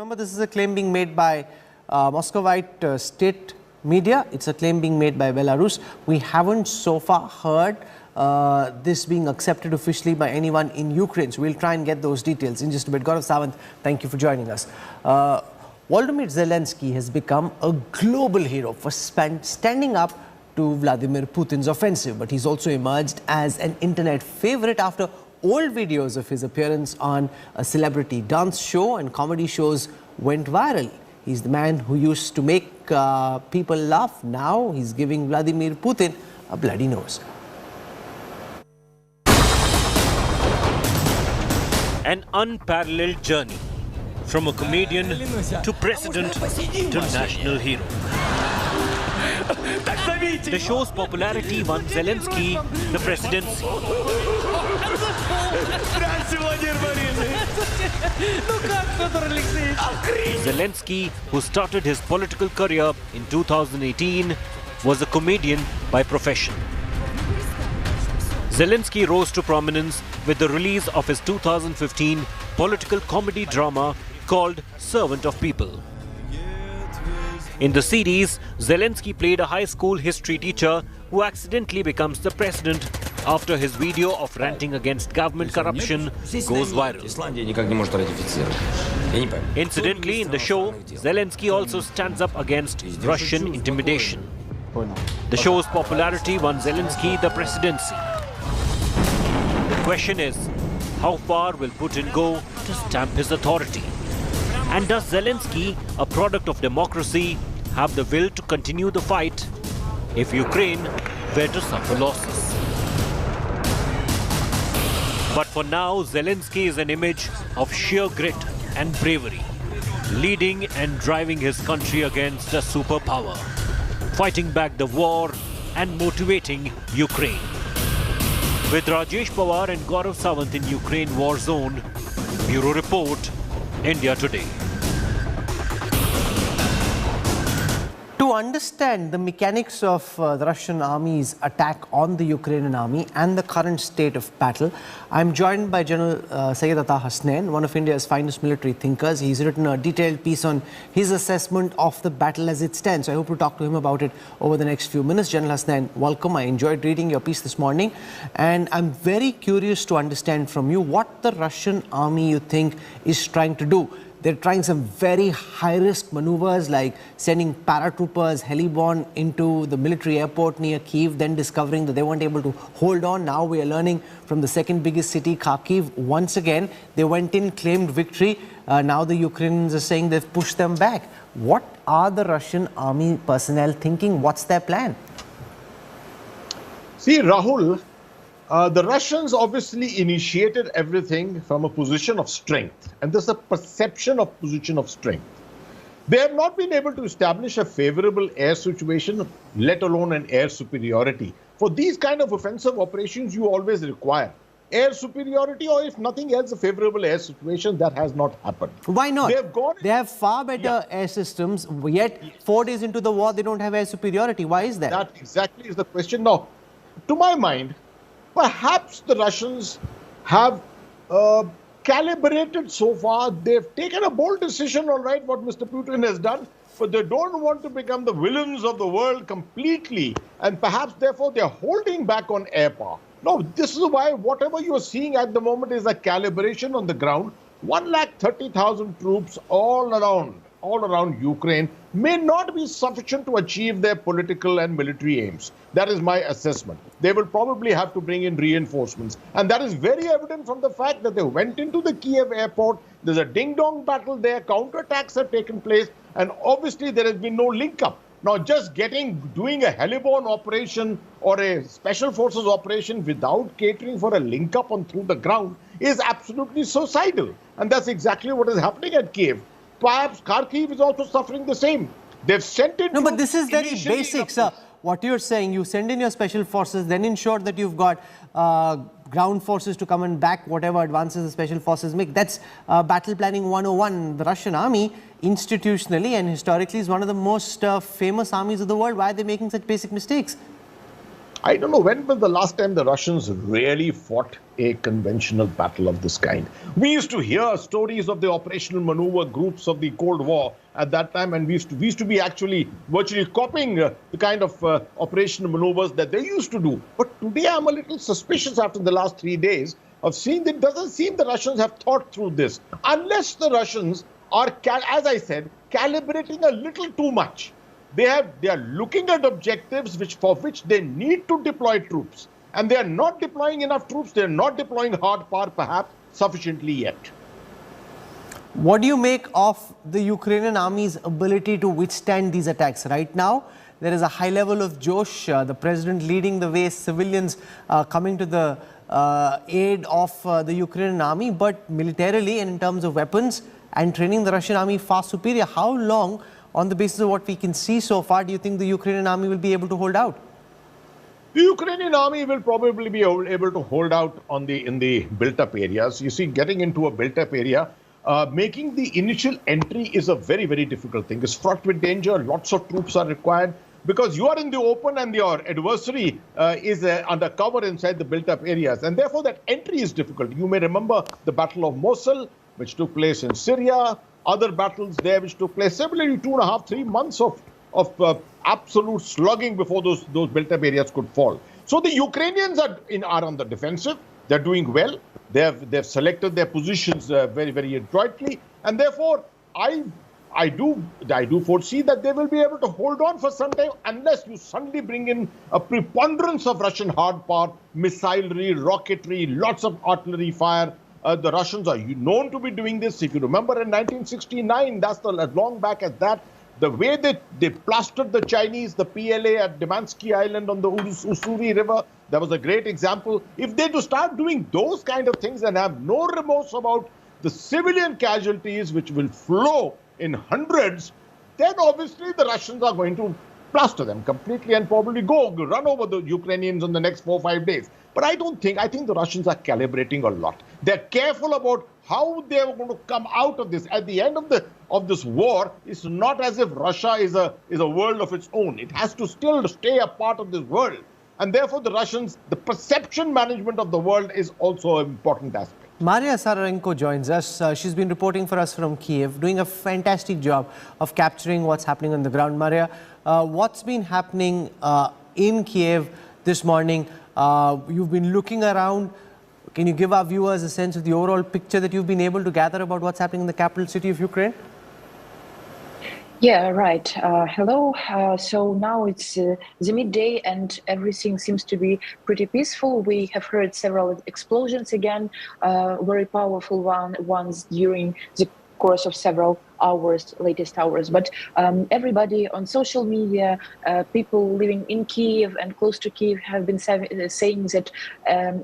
Remember, this is a claim being made by Muscovite state media. It's a claim being made by Belarus. We haven't so far heard this being accepted officially by anyone in Ukraine. So we'll try and get those details in just a bit. Gaurav Sawant, thank you for joining us. Volodymyr Zelensky has become a global hero for standing up to Vladimir Putin's offensive, but he's also emerged as an internet favorite after old videos of his appearance on a celebrity dance show and comedy shows went viral. He's the man who used to make people laugh. Now he's giving Vladimir Putin a bloody nose. An unparalleled journey from a comedian to president to national hero. The show's popularity won Zelensky the presidency. Zelensky, who started his political career in 2018, was a comedian by profession. Zelensky rose to prominence with the release of his 2015 political comedy drama called Servant of People. In the series, Zelensky played a high school history teacher who accidentally becomes the president after his video of ranting against government corruption goes viral. Incidentally, in the show, Zelensky also stands up against Russian intimidation. The show's popularity won Zelensky the presidency. The question is, how far will Putin go to stamp his authority? And does Zelensky, a product of democracy, have the will to continue the fight if Ukraine were to suffer losses? But for now, Zelensky is an image of sheer grit and bravery, leading and driving his country against a superpower, fighting back the war and motivating Ukraine. With Rajesh Pawar and Gaurav Sawant in Ukraine war zone, Bureau Report, India Today. To understand the mechanics of the Russian army's attack on the Ukrainian army and the current state of battle, I'm joined by General Syed Ata Hasnain, one of India's finest military thinkers. He's written a detailed piece on his assessment of the battle as it stands. So I hope to talk to him about it over the next few minutes. General Hasnain, welcome. I enjoyed reading your piece this morning. And I'm very curious to understand from you what the Russian army you think is trying to do. They're trying some very high-risk maneuvers like sending paratroopers heliborne into the military airport near Kyiv, then discovering that they weren't able to hold on. Now we are learning from the second biggest city, Kyiv, once again, they went in, claimed victory. Now the Ukrainians are saying they've pushed them back. What are the Russian army personnel thinking? What's their plan? See, Rahul, the Russians obviously initiated everything from a position of strength, and there's a perception of position of strength. They have not been able to establish a favorable air situation, let alone an air superiority. For these kind of offensive operations, you always require air superiority, or if nothing else, a favorable air situation. That has not happened. Why not? They have far better air systems, yet 4 days into the war, they don't have air superiority. Why is that? That exactly is the question. Now, to my mind, perhaps the Russians have calibrated so far. They've taken a bold decision, all right, what Mr. Putin has done, but they don't want to become the villains of the world completely, and perhaps, therefore, they're holding back on air power. Now, this is why whatever you're seeing at the moment is a calibration on the ground. 130,000 troops all around Ukraine may not be sufficient to achieve their political and military aims. That is my assessment. They will probably have to bring in reinforcements. And that is very evident from the fact that they went into the Kyiv airport. There's a ding-dong battle there. Counterattacks have taken place. And obviously there has been no link-up. Now, just doing a heliborne operation or a special forces operation without catering for a link-up on through the ground is absolutely suicidal. And that's exactly what is happening at Kyiv. Perhaps Kharkiv is also suffering the same. They've sent it. No, but this is very basic, sir. What you're saying, you send in your special forces, then ensure that you've got ground forces to come and back whatever advances the special forces make. That's battle planning 101. The Russian army, institutionally and historically, is one of the most famous armies of the world. Why are they making such basic mistakes? I don't know when was the last time the Russians really fought a conventional battle of this kind. We used to hear stories of the operational maneuver groups of the Cold War at that time, and we used to be actually virtually copying the kind of operational maneuvers that they used to do. But today I'm a little suspicious after the last 3 days of seeing that it doesn't seem the Russians have thought through this. Unless the Russians are, as I said, calibrating a little too much. They are looking at objectives for which they need to deploy troops. And they are not deploying enough troops. They are not deploying hard power, perhaps, sufficiently yet. What do you make of the Ukrainian army's ability to withstand these attacks? Right now, there is a high level of Josh, the president leading the way, civilians coming to the aid of the Ukrainian army, but militarily and in terms of weapons and training, the Russian army far superior. How long, on the basis of what we can see so far, do you think the Ukrainian army will be able to hold out? The Ukrainian army will probably be able to hold out in the built-up areas. You see, getting into a built-up area, making the initial entry is a very, very difficult thing. It's fraught with danger. Lots of troops are required because you are in the open and your adversary is under cover inside the built-up areas. And therefore, that entry is difficult. You may remember the Battle of Mosul, which took place in Syria, other battles there which took place, similarly 2.5, 3 months of absolute slugging before those built-up areas could fall. So the Ukrainians are on the defensive. They're doing well. They've selected their positions very, very adroitly, and therefore I do foresee that they will be able to hold on for some time unless you suddenly bring in a preponderance of Russian hard power, missilery, rocketry, lots of artillery fire. The Russians are known to be doing this. If you remember in 1969, that's as long back as that, the way they plastered the Chinese, the PLA at Demansky Island on the Ussuri River, that was a great example. If they to start doing those kind of things and have no remorse about the civilian casualties which will flow in hundreds, then obviously the Russians are going to plaster them completely and probably run over the Ukrainians in the next 4 or 5 days. But I think the Russians are calibrating a lot. They're careful about how they're going to come out of this. At the end of this war, it's not as if Russia is a world of its own. It has to still stay a part of this world. And therefore, the Russians, the perception management of the world is also an important aspect. Maria Sararenko joins us. She's been reporting for us from Kyiv, doing a fantastic job of capturing what's happening on the ground. Maria, what's been happening in Kyiv this morning? You've been looking around. Can you give our viewers a sense of the overall picture that you've been able to gather about what's happening in the capital city of Ukraine? Yeah, right. Hello. So now it's the midday and everything seems to be pretty peaceful. We have heard several explosions again, very powerful ones during the course of several latest hours. But everybody on social media, people living in Kyiv and close to Kyiv have been saying that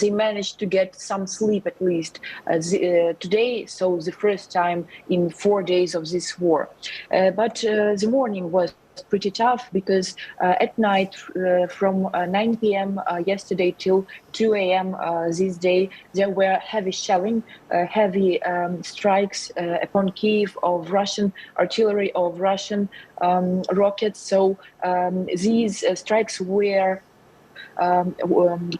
they managed to get some sleep at least today. So the first time in 4 days of this war. But the morning was pretty tough because at night from 9 p.m. Yesterday till 2 a.m. This day, there were heavy shelling, heavy strikes upon Kyiv of Russian artillery, of Russian rockets. So these strikes were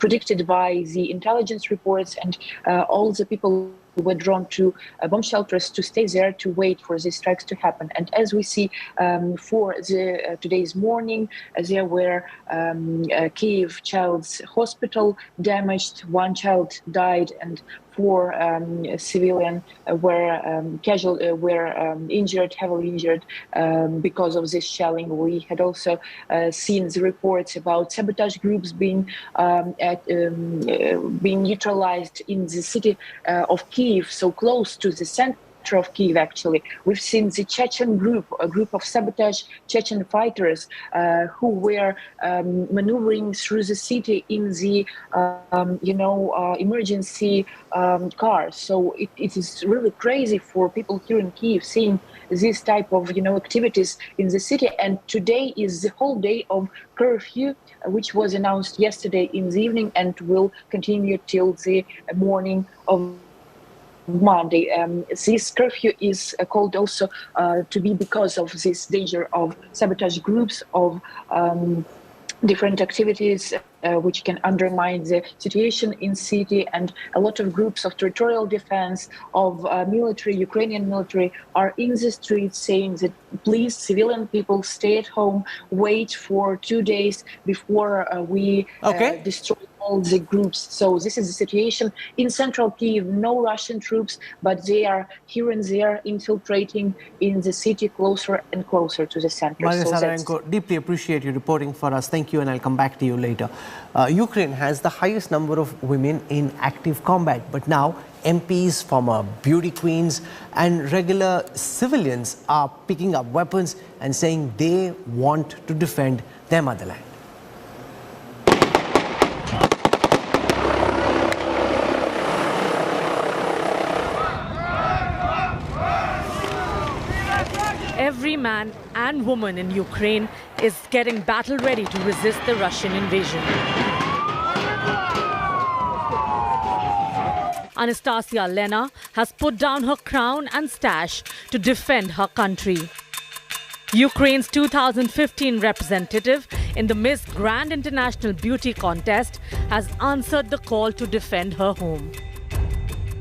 predicted by the intelligence reports, and all the people were drawn to bomb shelters to stay there to wait for these strikes to happen. And as we see for today's morning, there were Kyiv Child's Hospital damaged, 1 child died, and 4 civilians were injured, heavily injured because of this shelling. We had also seen the reports about sabotage groups being neutralized in the city of Kyiv, so close to the center of Kyiv. Actually, we've seen the Chechen group, a group of sabotage Chechen fighters who were maneuvering through the city in the emergency cars. So it is really crazy for people here in Kyiv seeing this type of activities in the city. And today is the whole day of curfew, which was announced yesterday in the evening and will continue till the morning of Monday. This curfew is called also to be because of this danger of sabotage groups, of different activities which can undermine the situation in city, and a lot of groups of territorial defense, of military, Ukrainian military, are in the streets saying that please, civilian people, stay at home, wait for 2 days before we destroy all the groups. So this is the situation in central Kyiv. No Russian troops, but they are here and there infiltrating in the city closer and closer to the center. Sarenko, deeply appreciate you reporting for us. Thank you, and I'll come back to you later. Ukraine has the highest number of women in active combat, but now MPs, former beauty queens, and regular civilians are picking up weapons and saying they want to defend their motherland. Every man and woman in Ukraine is getting battle ready to resist the Russian invasion. Anastasia Lena has put down her crown and stash to defend her country. Ukraine's 2015 representative in the Miss Grand International Beauty Contest has answered the call to defend her home.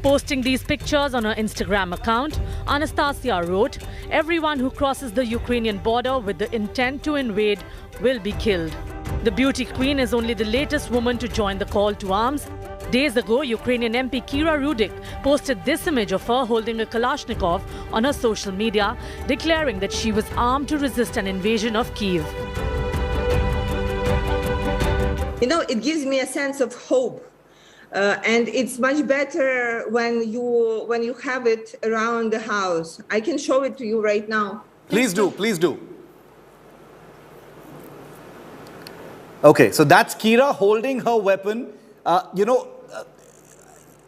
Posting these pictures on her Instagram account, Anastasia wrote, "Everyone who crosses the Ukrainian border with the intent to invade will be killed." The beauty queen is only the latest woman to join the call to arms. Days ago, Ukrainian MP Kira Rudik posted this image of her holding a Kalashnikov on her social media, declaring that she was armed to resist an invasion of Kyiv. You know, it gives me a sense of hope. And it's much better when you have it around the house. I can show it to you right now. Please do, please do. Okay, so that's Kira holding her weapon.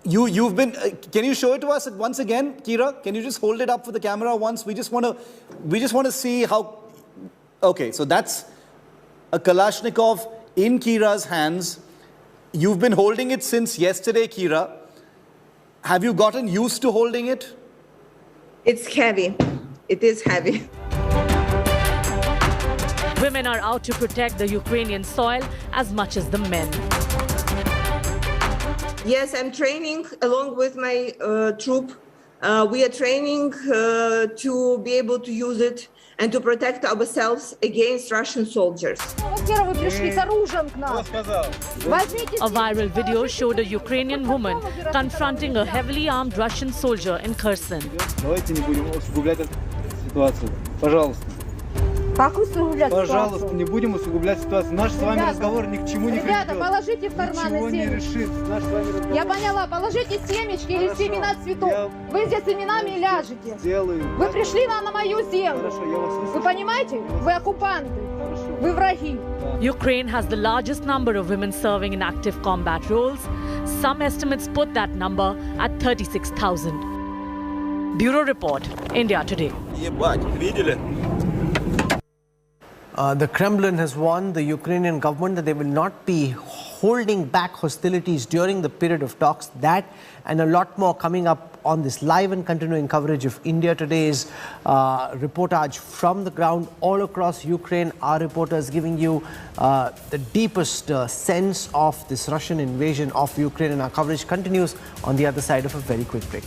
You've been. Can you show it to us once again, Kira? Can you just hold it up for the camera once? We just want to see how. Okay, so that's a Kalashnikov in Kira's hands. You've been holding it since yesterday, Kira. Have you gotten used to holding it? It's heavy. It is heavy. Women are out to protect the Ukrainian soil as much as the men. Yes, I'm training along with my troop. We are training to be able to use it and to protect ourselves against Russian soldiers. A viral video showed a Ukrainian woman confronting a heavily armed Russian soldier in Kherson. Пожалуйста, не будем усугублять ситуацию. Наш с вами разговор ни к чему не приведет. Ребята, положите в карманы Ничего не решит. Наш с вами разговор. Я поняла, положите семечки или семена цветов. Вы здесь семенами ляжете. Сделаю. Вы пришли на мою землю. Хорошо, я вас выслушаю. Вы понимаете? Вы оккупанты. Вы враги. Ukraine has the largest number of women serving in active combat roles. Some estimates put that number at 36,000. Bureau Report, India Today. The Kremlin has warned the Ukrainian government that they will not be holding back hostilities during the period of talks. That and a lot more coming up on this live and continuing coverage of India Today's reportage from the ground all across Ukraine. Our reporters giving you the deepest sense of this Russian invasion of Ukraine, and our coverage continues on the other side of a very quick break.